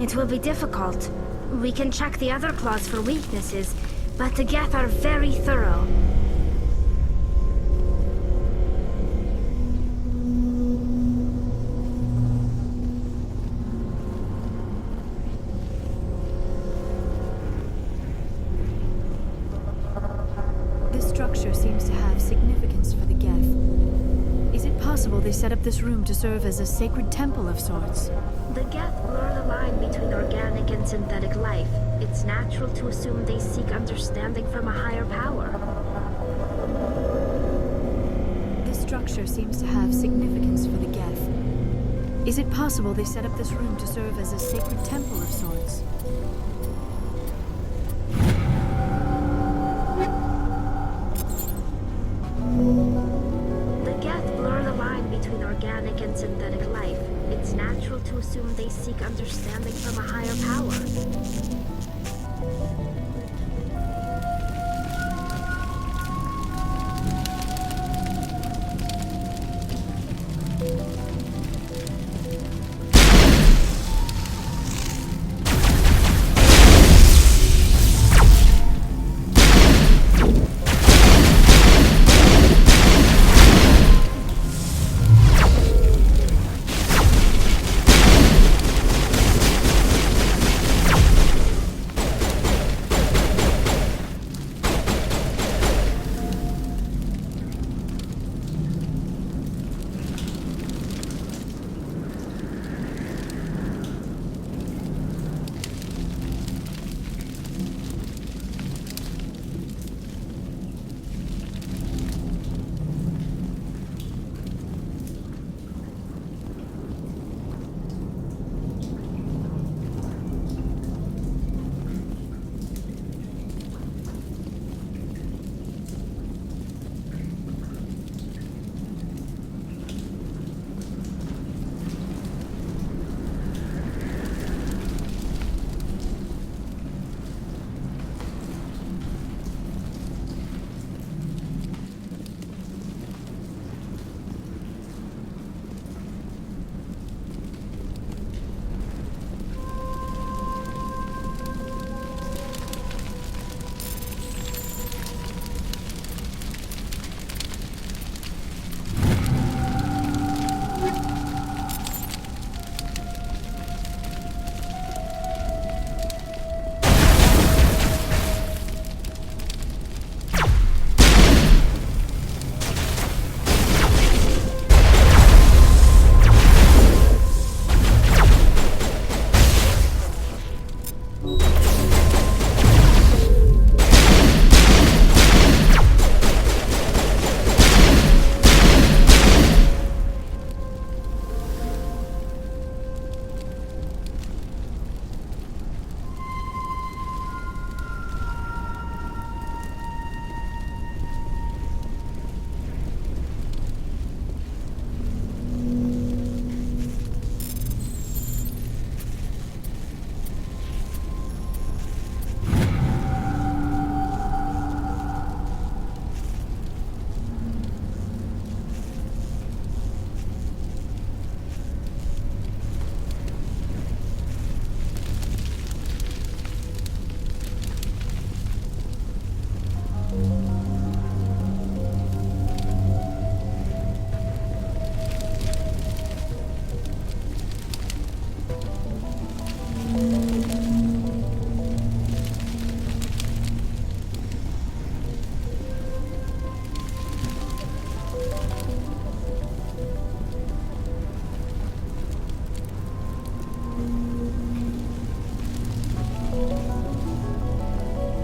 It will be difficult. We can check the other claws for weaknesses, but the Geth are very thorough. This structure seems to have significance for the Geth. Is it possible they set up this room to serve as a sacred temple of sorts? The Geth blur the line between organic and synthetic life. It's natural to assume they seek understanding from a higher power. This structure seems to have significance for the Geth. Is it possible they set up this room to serve as a sacred temple of sorts? The Geth blur the line between organic and synthetic life. It's natural to assume they seek understanding from a higher power.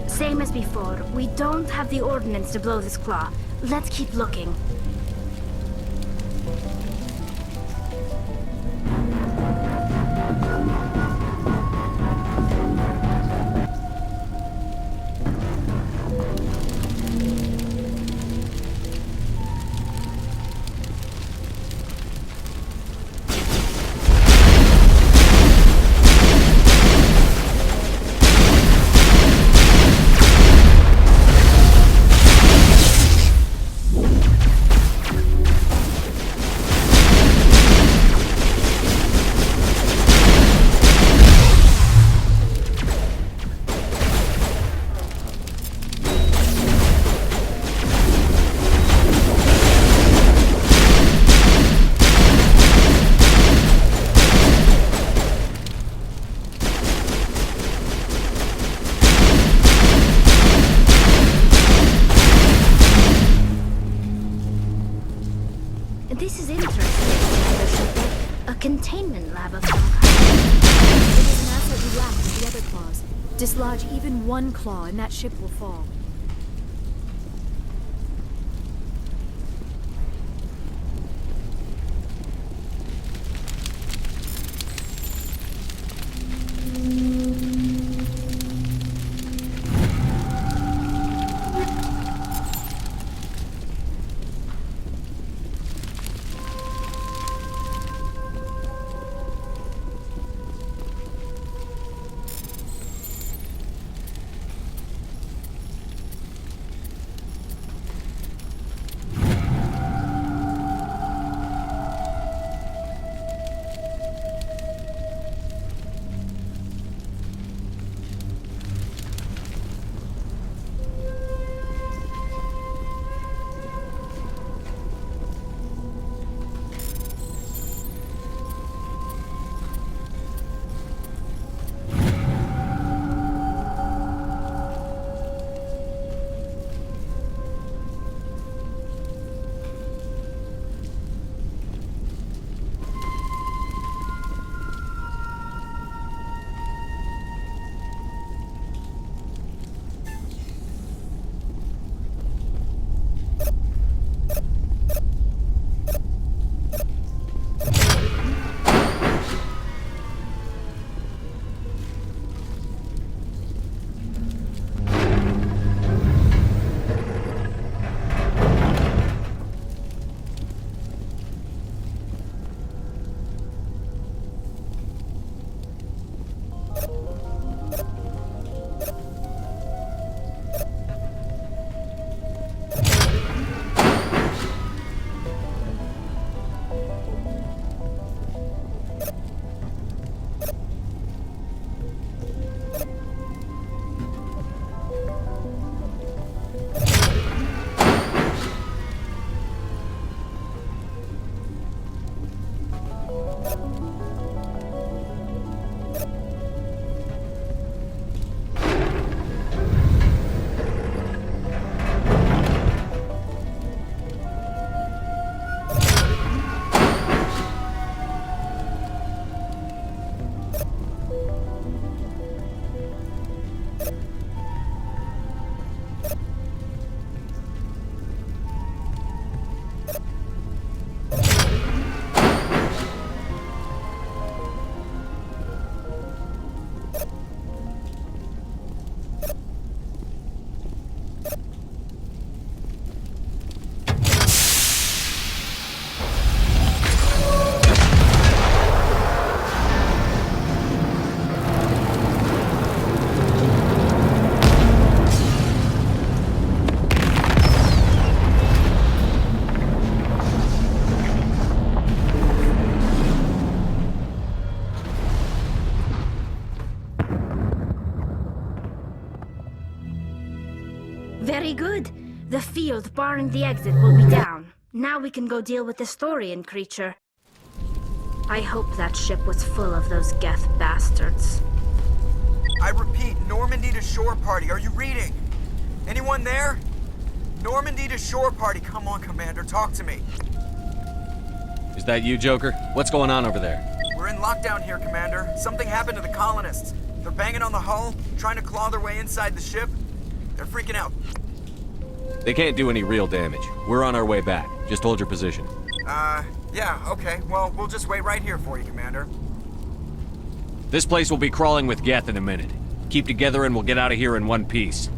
Same as before, we don't have the ordnance to blow this claw. Let's keep looking. containment lab of some kind. It is an asset we lack with the other claws. Dislodge even one claw and that ship will fall. Very good. The field barring the exit will be down. Now we can go deal with the Storian creature. I hope that ship was full of those Geth bastards. I repeat, Normandy to shore party. Are you reading? Anyone there? Normandy to shore party. Come on, Commander, talk to me. Is that you, Joker? What's going on over there? We're in lockdown here, Commander. Something happened to the colonists. They're banging on the hull, trying to claw their way inside the ship. They're freaking out. They can't do any real damage. We're on our way back. Just hold your position. Yeah, okay. Well, we'll just wait right here for you, Commander. This place will be crawling with Geth in a minute. Keep together and we'll get out of here in one piece.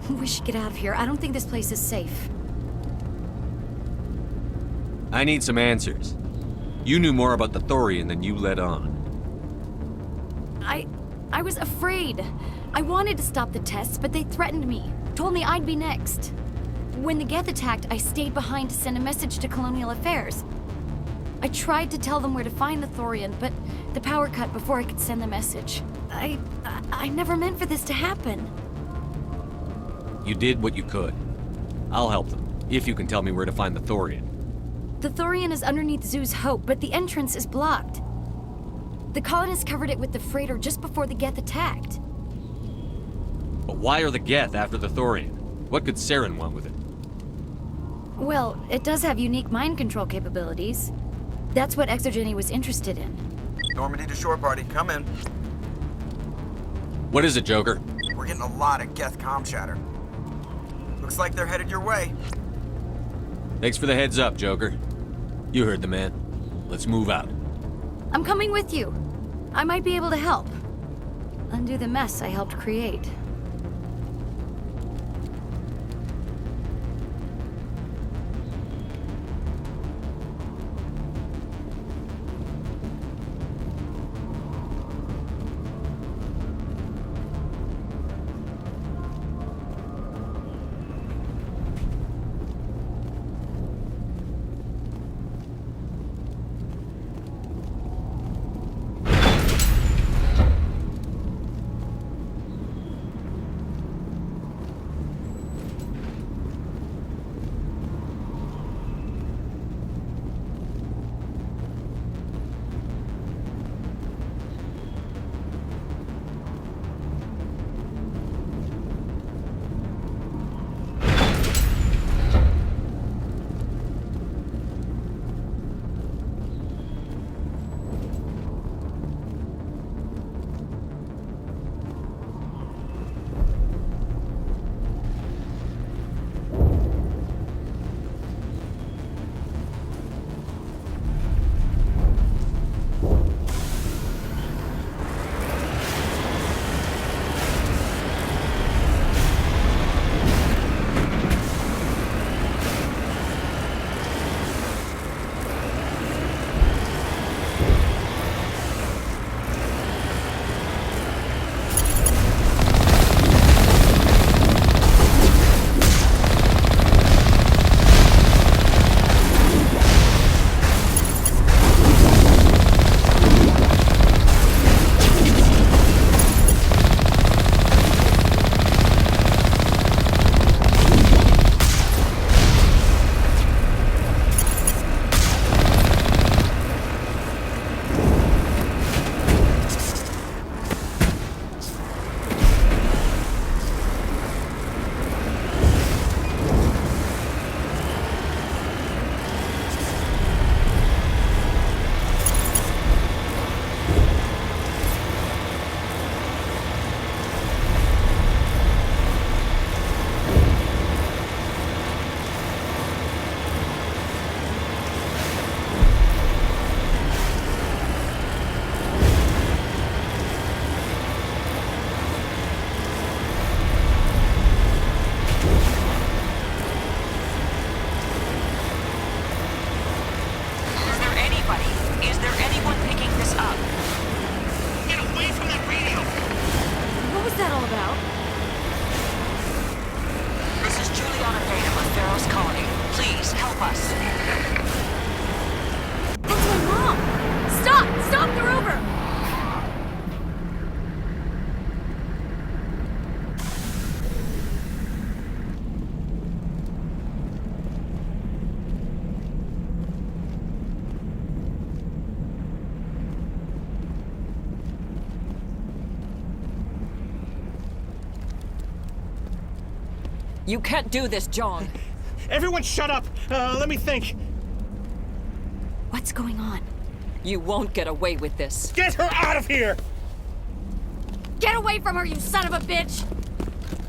We should get out of here. I don't think this place is safe. I need some answers. You knew more about the Thorian than you let on. I was afraid. I wanted to stop the tests, but they threatened me. Told me I'd be next. When the Geth attacked, I stayed behind to send a message to Colonial Affairs. I tried to tell them where to find the Thorian, but the power cut before I could send the message. I never meant for this to happen. You did what you could. I'll help them, if you can tell me where to find the Thorian. The Thorian is underneath Zoo's Hope, but the entrance is blocked. The colonists covered it with the freighter just before the Geth attacked. But why are the Geth after the Thorian? What could Saren want with it? Well, it does have unique mind control capabilities. That's what Exogeny was interested in. Normandy to shore party, come in. What is it, Joker? We're getting a lot of Geth comm chatter. Looks like they're headed your way. Thanks for the heads up, Joker. You heard the man. Let's move out. I'm coming with you. I might be able to help. Undo the mess I helped create. You can't do this, John. Everyone shut up! Let me think. What's going on? You won't get away with this. Get her out of here! Get away from her, you son of a bitch!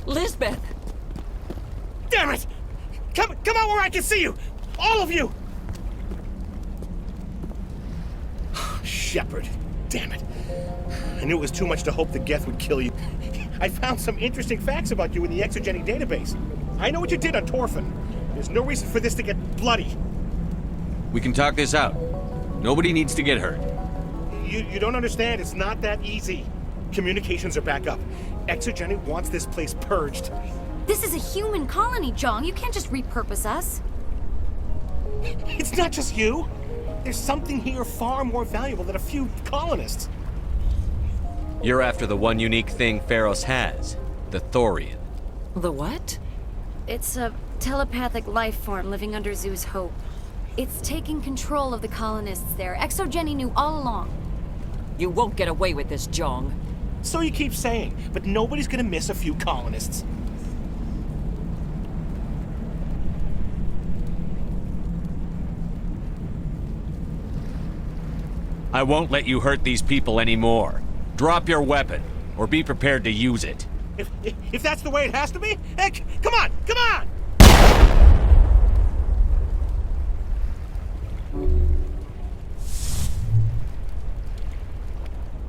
Lisbeth! Damn it! Come out where I can see you! All of you! Shepard, damn it. I knew it was too much to hope the Geth would kill you. I found some interesting facts about you in the Exogeny database. I know what you did on Torfin. There's no reason for this to get bloody. We can talk this out. Nobody needs to get hurt. You don't understand. It's not that easy. Communications are back up. Exogeny wants this place purged. This is a human colony, Jong. You can't just repurpose us. It's not just you. There's something here far more valuable than a few colonists. You're after the one unique thing Pharos has, the Thorian. The what? It's a telepathic life form living under Zoo's hope. It's taking control of the colonists there. Exogeny knew all along. You won't get away with this, Jong. So you keep saying, but nobody's gonna miss a few colonists. I won't let you hurt these people anymore. Drop your weapon, or be prepared to use it. If that's the way it has to be, heck, come on, come on!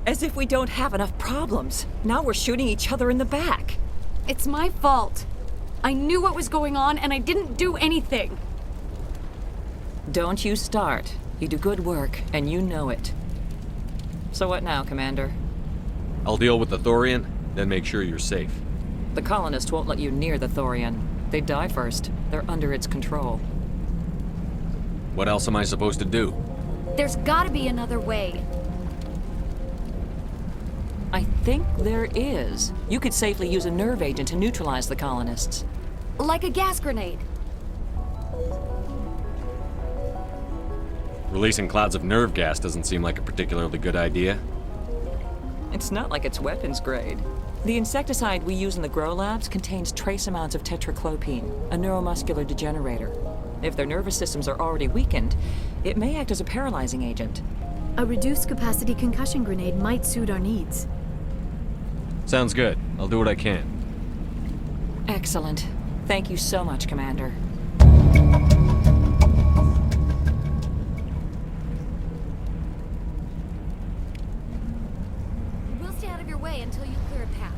As if we don't have enough problems. Now we're shooting each other in the back. It's my fault. I knew what was going on, and I didn't do anything. Don't you start. You do good work, and you know it. So what now, Commander? I'll deal with the Thorian, then make sure you're safe. The colonists won't let you near the Thorian. They die first. They're under its control. What else am I supposed to do? There's gotta be another way. I think there is. You could safely use a nerve agent to neutralize the colonists. Like a gas grenade. Releasing clouds of nerve gas doesn't seem like a particularly good idea. It's not like it's weapons grade. The insecticide we use in the grow labs contains trace amounts of tetraclopine, a neuromuscular degenerator. If their nervous systems are already weakened, it may act as a paralyzing agent. A reduced capacity concussion grenade might suit our needs. Sounds good. I'll do what I can. Excellent. Thank you so much, Commander. We'll stay out of your way until you clear a path.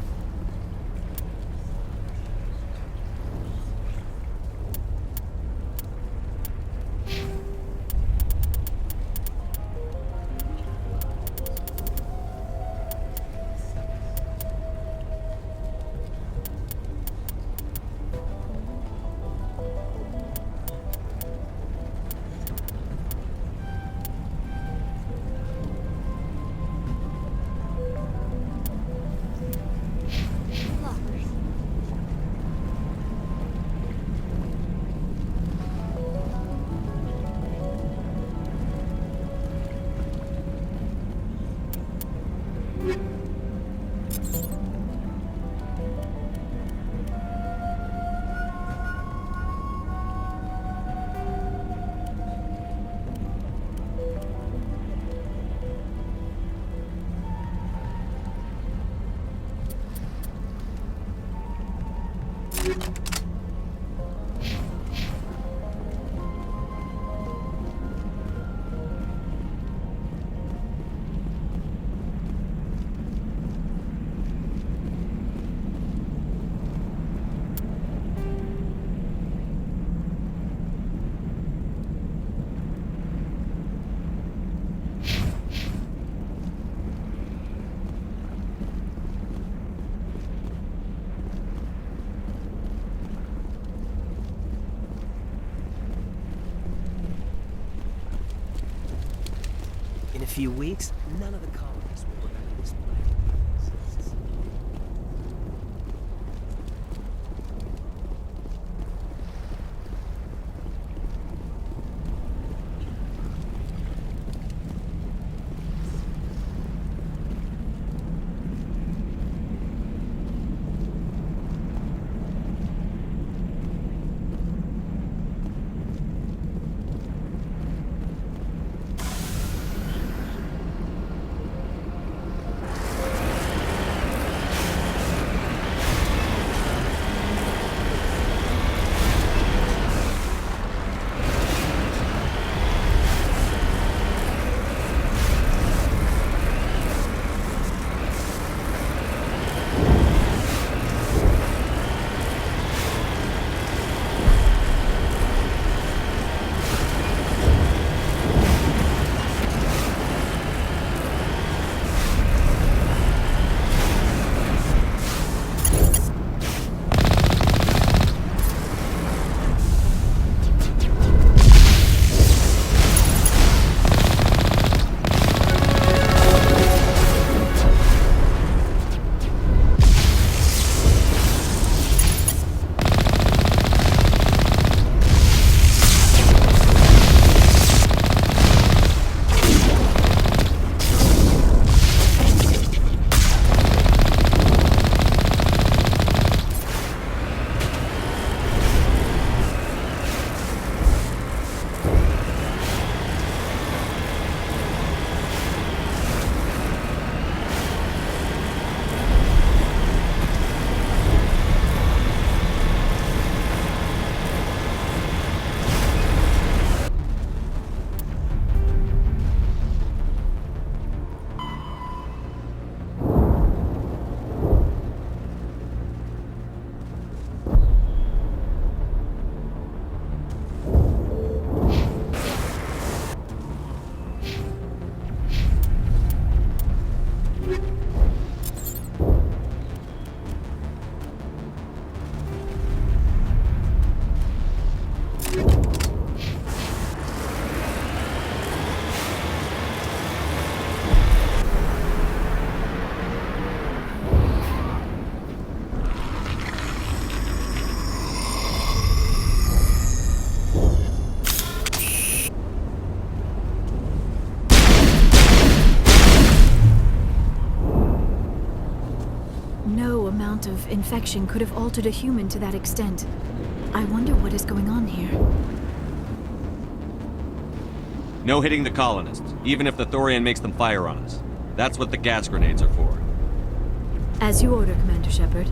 In a few weeks, none of the colonists will remember this place. amount of infection could have altered a human to that extent. I wonder what is going on here. No hitting the colonists, even if the Thorian makes them fire on us. That's what the gas grenades are for. As you order, Commander Shepard.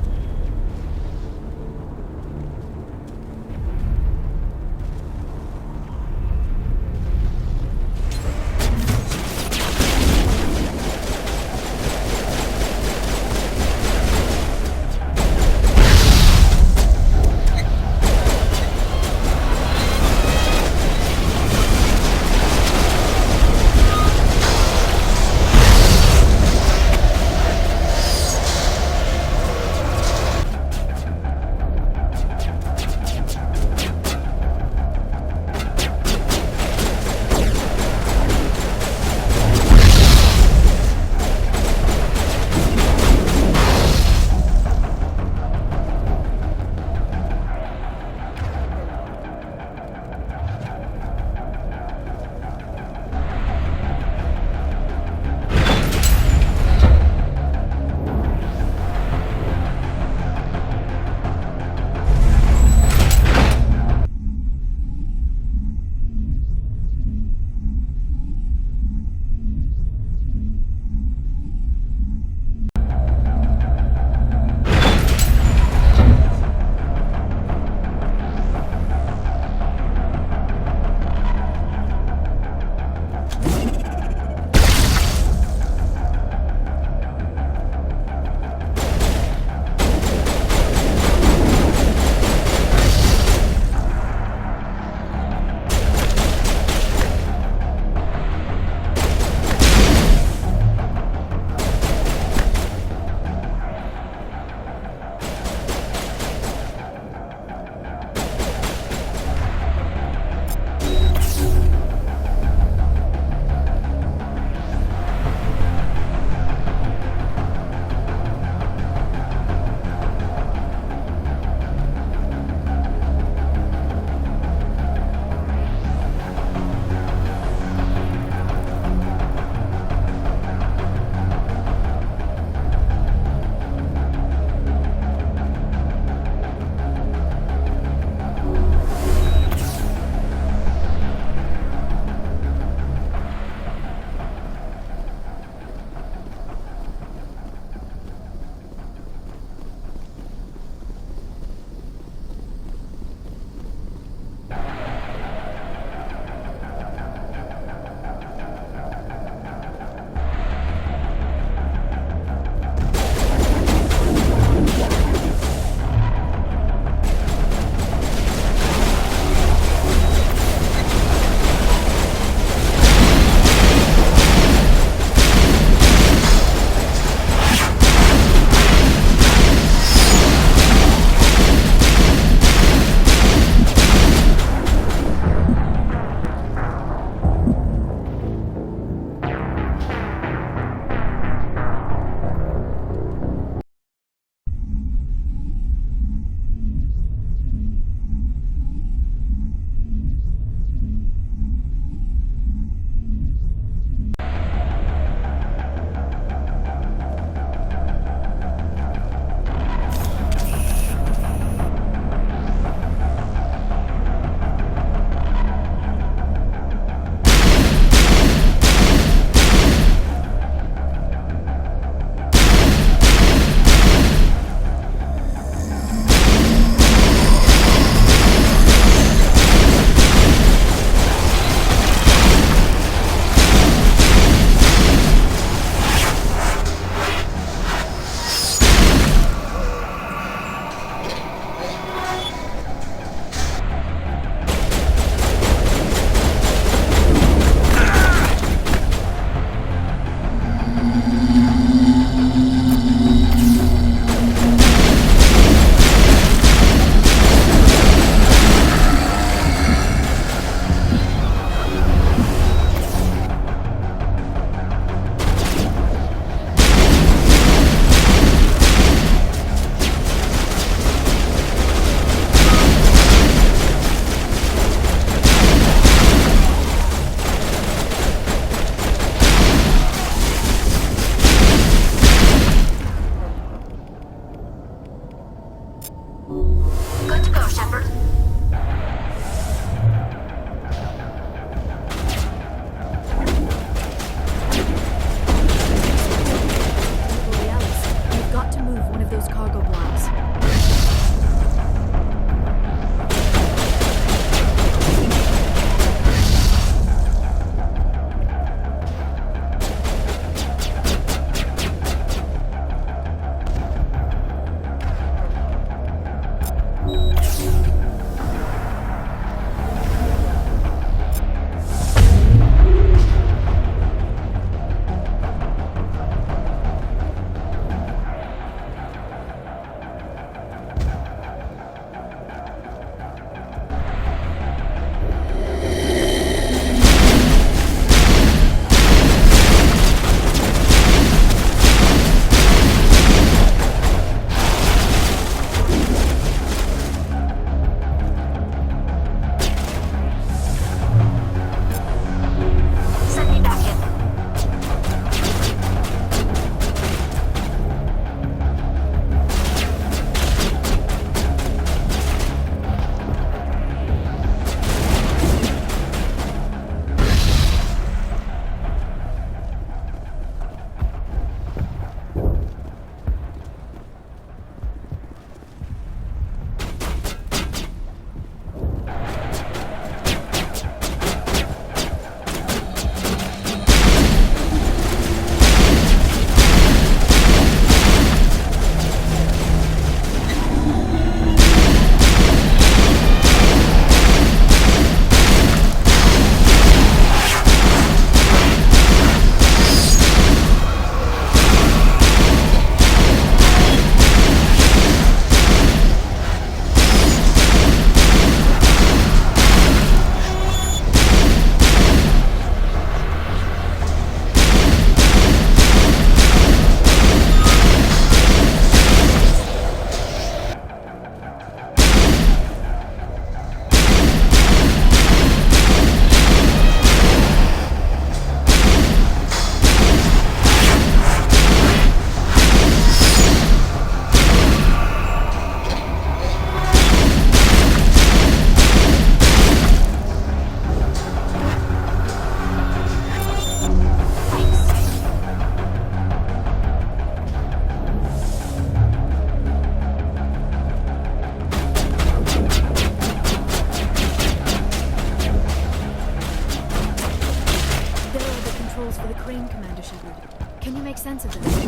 sense of this.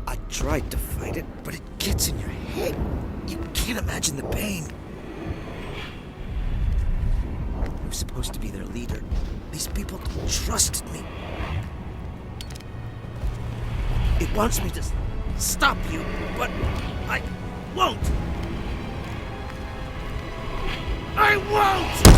I tried to fight it, but it gets in your head. You can't imagine the pain. I'm supposed to be their leader. These people trusted me. It wants me to stop you, but I won't. I won't!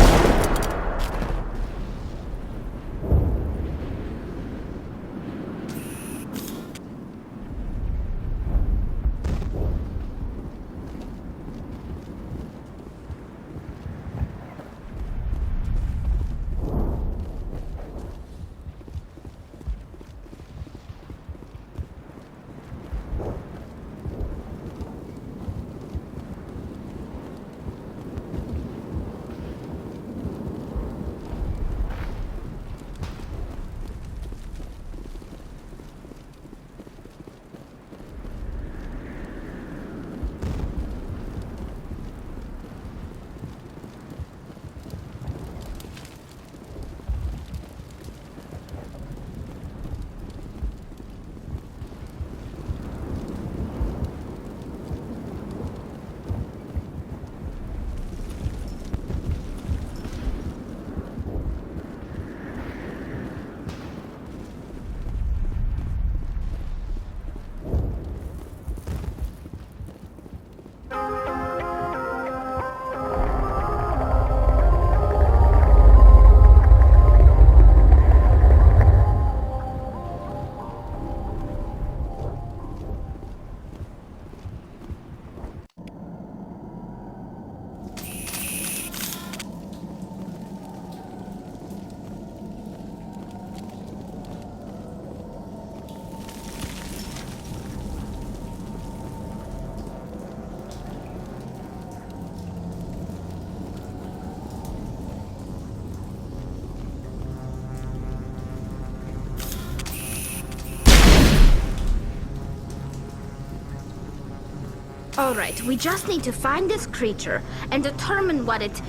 Alright, we just need to find this creature and determine what it...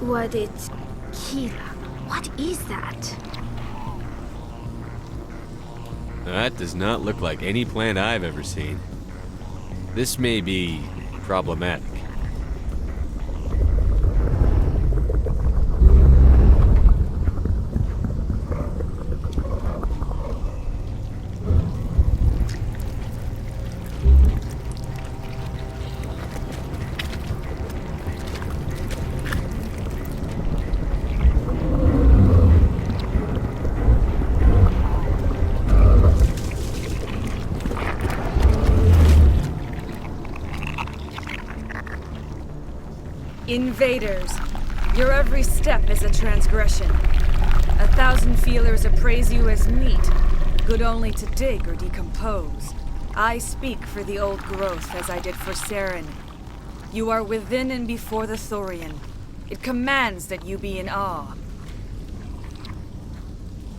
Kira, what is that? That does not look like any plant I've ever seen. This may be problematic. Invaders, your every step is a transgression. 1,000 feelers appraise you as meat, good only to dig or decompose. I speak for the old growth as I did for Saren. You are within and before the Thorian. It commands that you be in awe.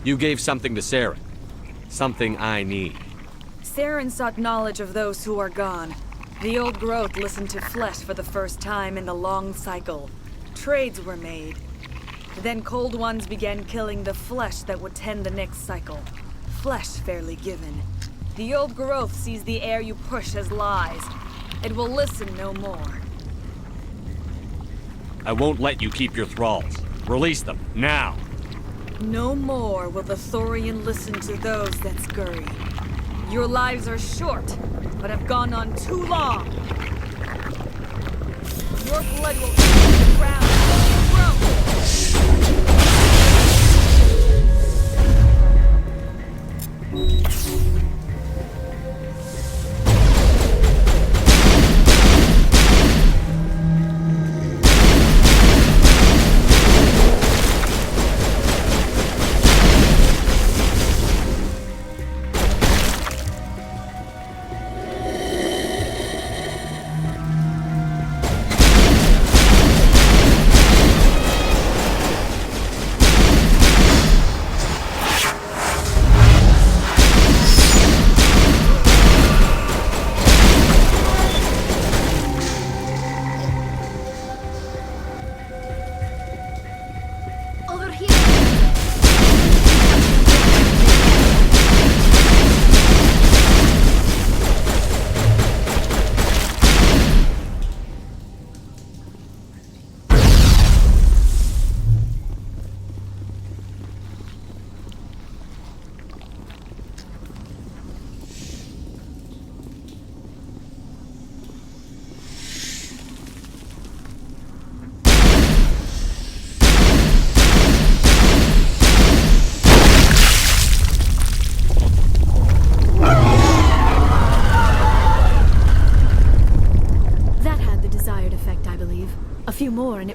You gave something to Saren. Something I need. Saren sought knowledge of those who are gone. The old growth listened to flesh for the first time in the long cycle. Trades were made. Then cold ones began killing the flesh that would tend the next cycle. Flesh fairly given. The old growth sees the air you push as lies. It will listen no more. I won't let you keep your thralls. Release them, now! No more will the Thorian listen to those that scurry. Your lives are short, but have gone on too long. Your blood will touch the ground and you grow.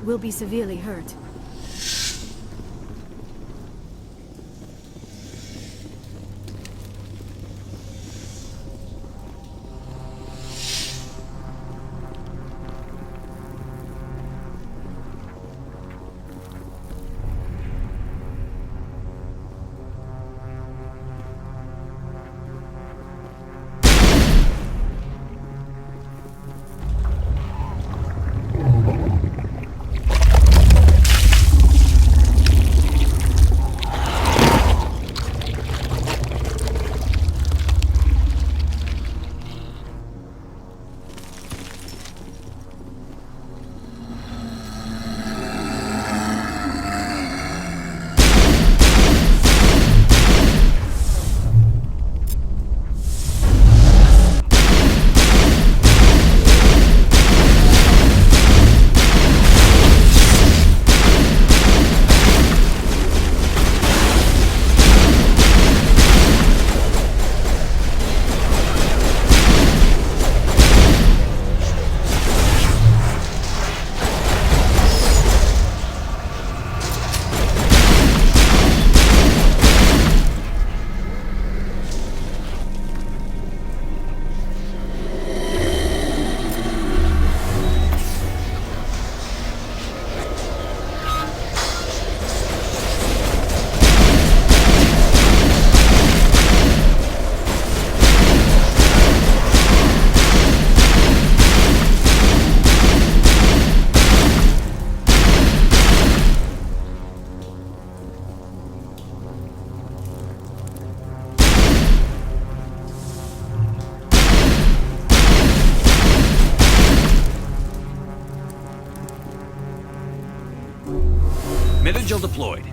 it will be severely hurt. Metagel deployed.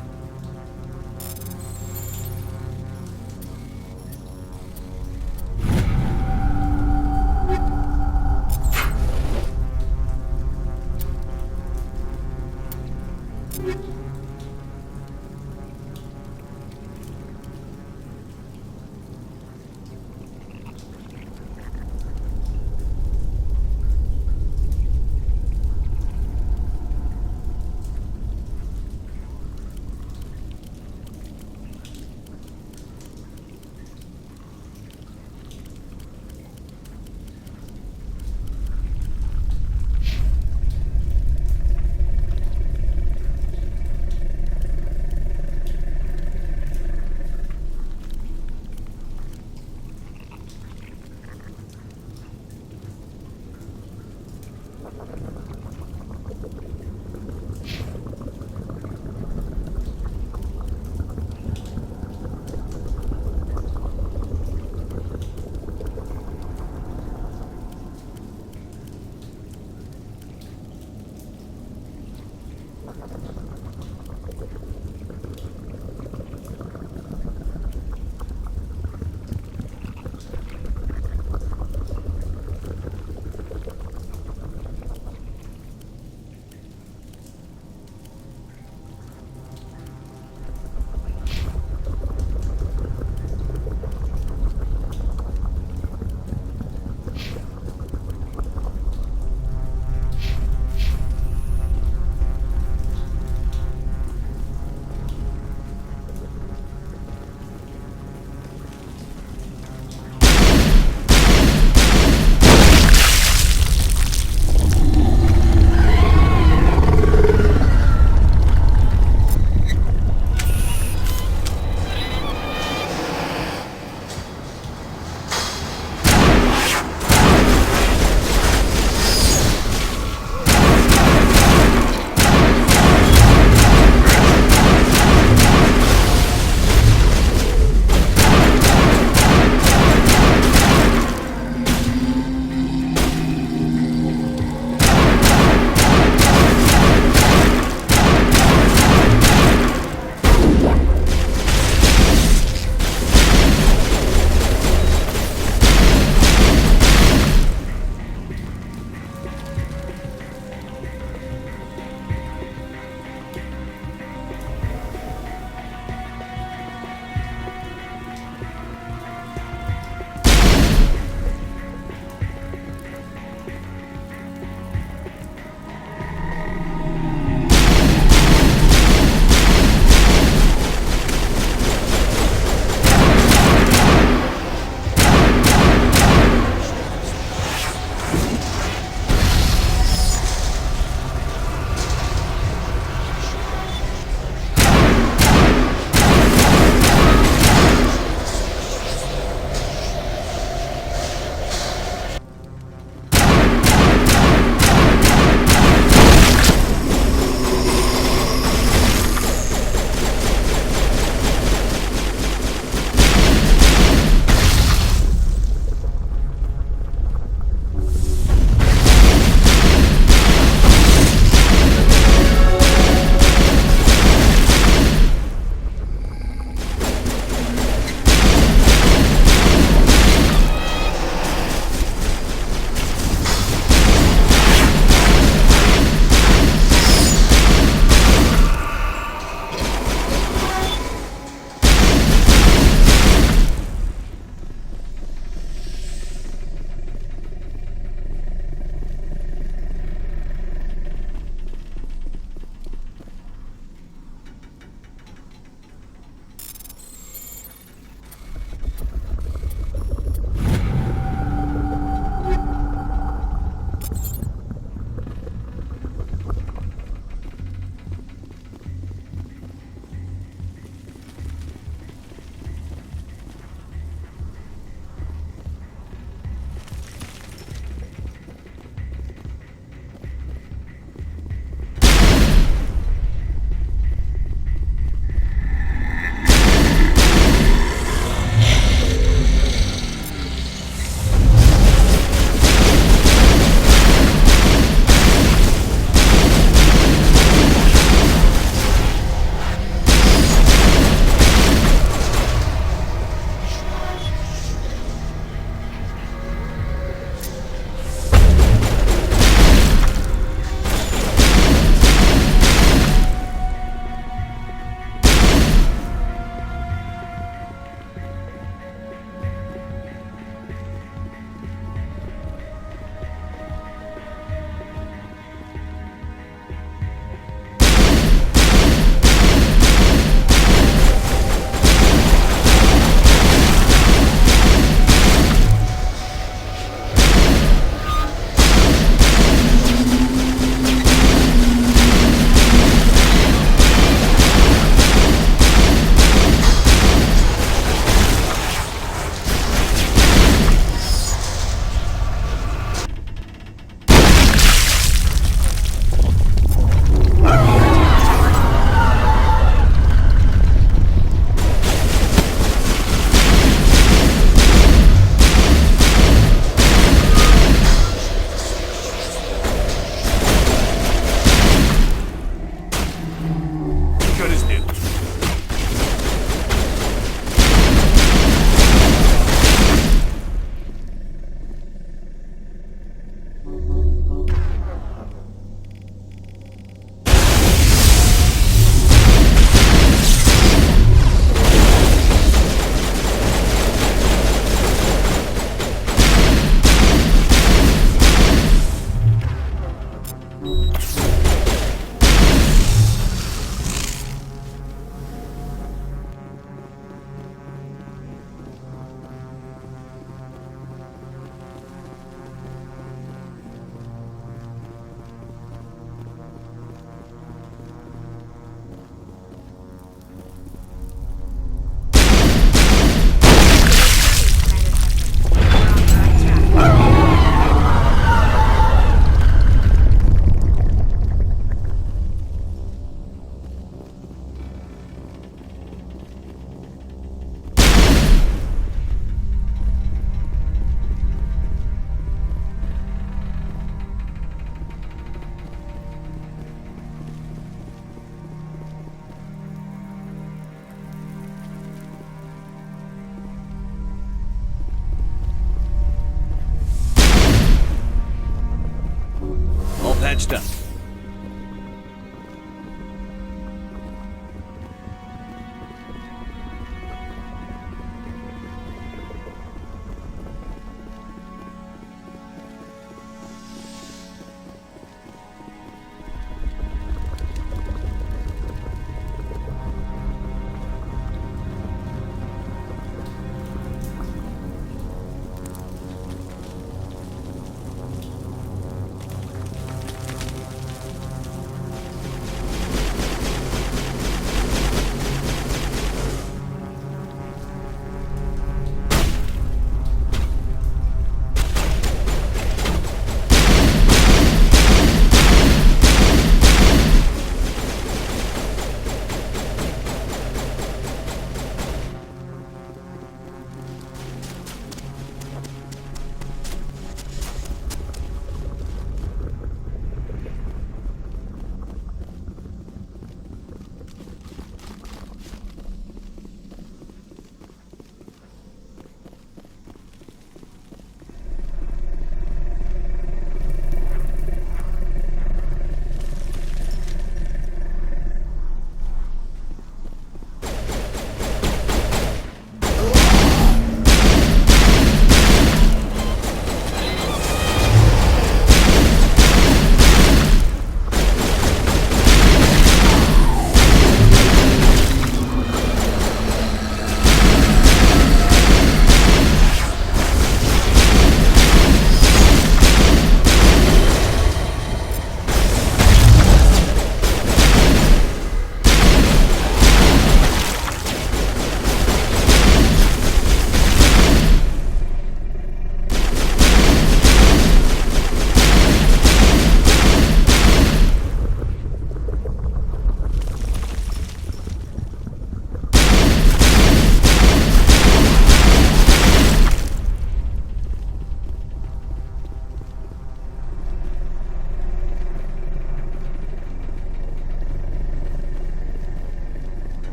patched up.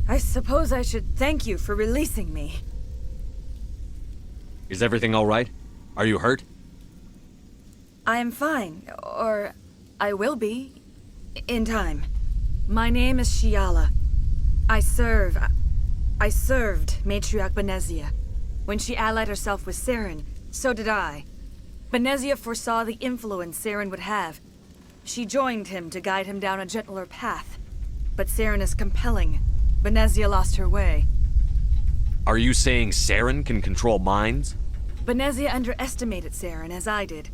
I suppose I should thank you for releasing me. Is everything all right? Are you hurt? I am fine, or I will be, in time. My name is Shiala. I served Matriarch Benezia. When she allied herself with Saren, so did I. Benezia foresaw the influence Saren would have. She joined him to guide him down a gentler path. But Saren is compelling. Benezia lost her way. Are you saying Saren can control minds? Benezia underestimated Saren, as I did.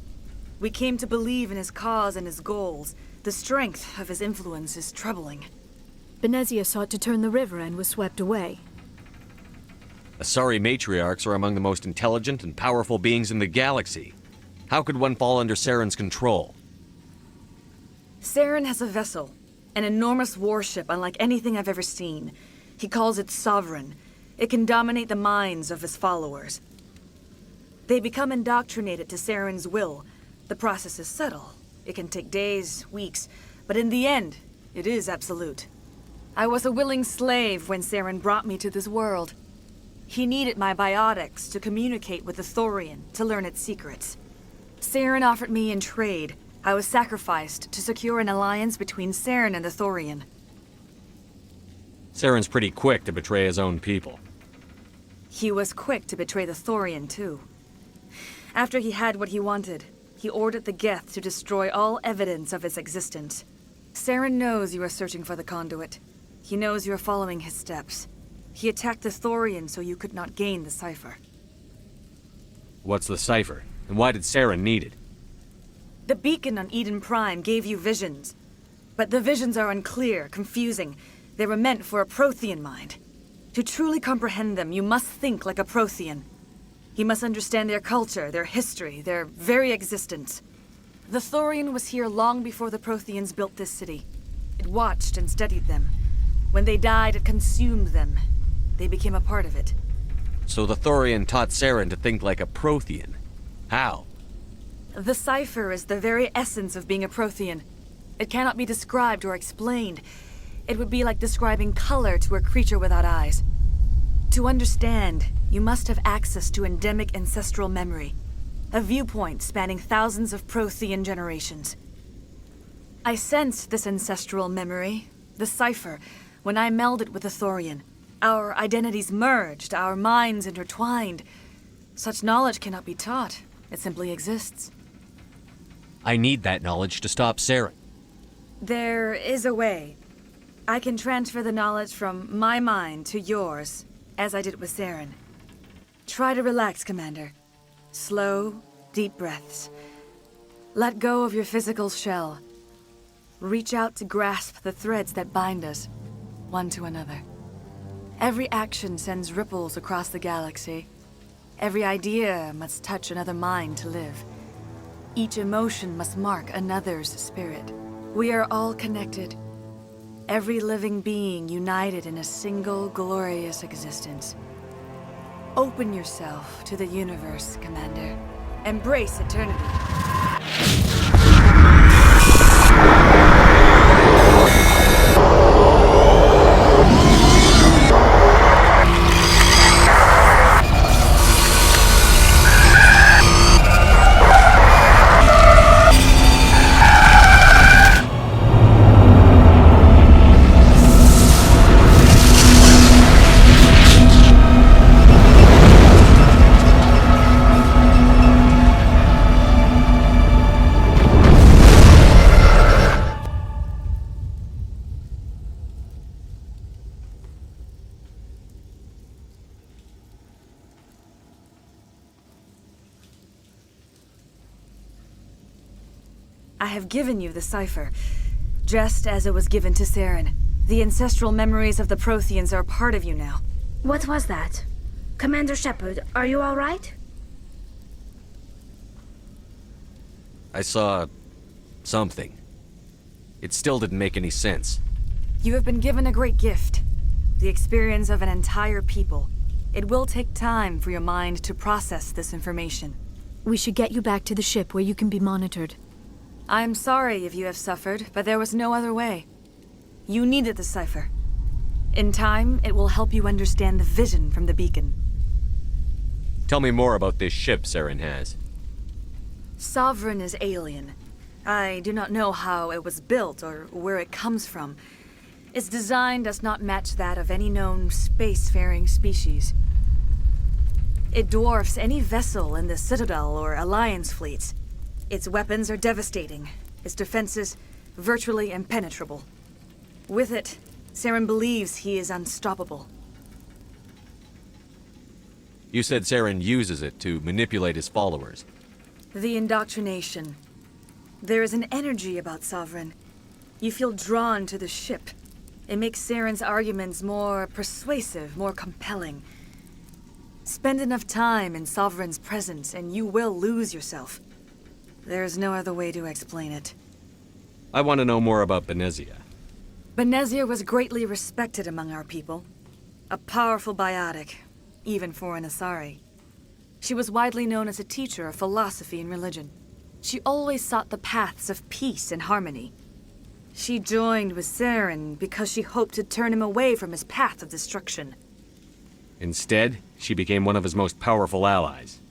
We came to believe in his cause and his goals. The strength of his influence is troubling. Benezia sought to turn the river and was swept away. Asari matriarchs are among the most intelligent and powerful beings in the galaxy. How could one fall under Saren's control? Saren has a vessel, an enormous warship unlike anything I've ever seen. He calls it Sovereign. It can dominate the minds of his followers. They become indoctrinated to Saren's will. The process is subtle. It can take days, weeks, but in the end, it is absolute. I was a willing slave when Saren brought me to this world. He needed my biotics to communicate with the Thorian, to learn its secrets. Saren offered me in trade. I was sacrificed to secure an alliance between Saren and the Thorian. Saren's pretty quick to betray his own people. He was quick to betray the Thorian, too. After he had what he wanted, he ordered the Geth to destroy all evidence of its existence. Saren knows you are searching for the conduit. He knows you are following his steps. He attacked the Thorian so you could not gain the cipher. What's the cipher? And why did Saren need it? The beacon on Eden Prime gave you visions. But the visions are unclear, confusing. They were meant for a Prothean mind. To truly comprehend them, you must think like a Prothean. You must understand their culture, their history, their very existence. The Thorian was here long before the Protheans built this city. It watched and studied them. When they died, it consumed them. They became a part of it. So the Thorian taught Saren to think like a Prothean. How? The cipher is the very essence of being a Prothean. It cannot be described or explained. It would be like describing color to a creature without eyes. To understand, you must have access to endemic ancestral memory, a viewpoint spanning thousands of Prothean generations. I sensed this ancestral memory, the cipher, when I melded with the Thorian. Our identities merged, our minds intertwined. Such knowledge cannot be taught. It simply exists. I need that knowledge to stop Saren. There is a way. I can transfer the knowledge from my mind to yours, as I did with Saren. Try to relax, Commander. Slow, deep breaths. Let go of your physical shell. Reach out to grasp the threads that bind us, one to another. Every action sends ripples across the galaxy. Every idea must touch another mind to live. Each emotion must mark another's spirit. We are all connected. Every living being united in a single glorious existence. Open yourself to the universe, Commander. Embrace eternity. I have given you the cipher, just as it was given to Saren. The ancestral memories of the Protheans are part of you now. What was that? Commander Shepard, are you all right? I saw something. It still didn't make any sense. You have been given a great gift. The experience of an entire people. It will take time for your mind to process this information. We should get you back to the ship where you can be monitored. I am sorry if you have suffered, but there was no other way. You needed the cipher. In time, it will help you understand the vision from the beacon. Tell me more about this ship Saren has. Sovereign is alien. I do not know how it was built or where it comes from. Its design does not match that of any known spacefaring species. It dwarfs any vessel in the Citadel or Alliance fleets. Its weapons are devastating, its defenses virtually impenetrable. With it, Saren believes he is unstoppable. You said Saren uses it to manipulate his followers. The indoctrination. There is an energy about Sovereign. You feel drawn to the ship. It makes Saren's arguments more persuasive, more compelling. Spend enough time in Sovereign's presence and you will lose yourself. There's no other way to explain it. I want to know more about Benezia. Benezia was greatly respected among our people. A powerful biotic, even for an Asari. She was widely known as a teacher of philosophy and religion. She always sought the paths of peace and harmony. She joined with Saren because she hoped to turn him away from his path of destruction. Instead, she became one of his most powerful allies.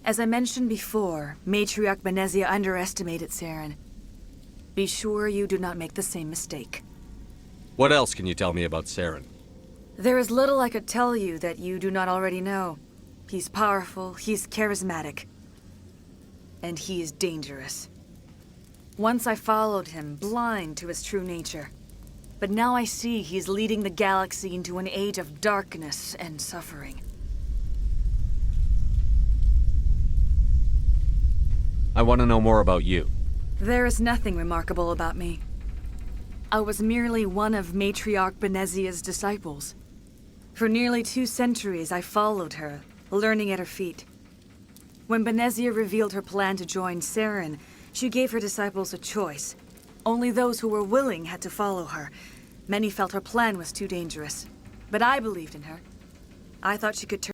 As I mentioned before, Matriarch Benezia underestimated Saren. Be sure you do not make the same mistake. What else can you tell me about Saren? There is little I could tell you that you do not already know. He's powerful, he's charismatic, and he is dangerous. Once I followed him, blind to his true nature. But now I see he's leading the galaxy into an age of darkness and suffering. I want to know more about you. There is nothing remarkable about me. I was merely one of Matriarch Benezia's disciples. For nearly 2 centuries, I followed her, learning at her feet. When Benezia revealed her plan to join Saren, she gave her disciples a choice. Only those who were willing had to follow her. Many felt her plan was too dangerous. But I believed in her. I thought she could turn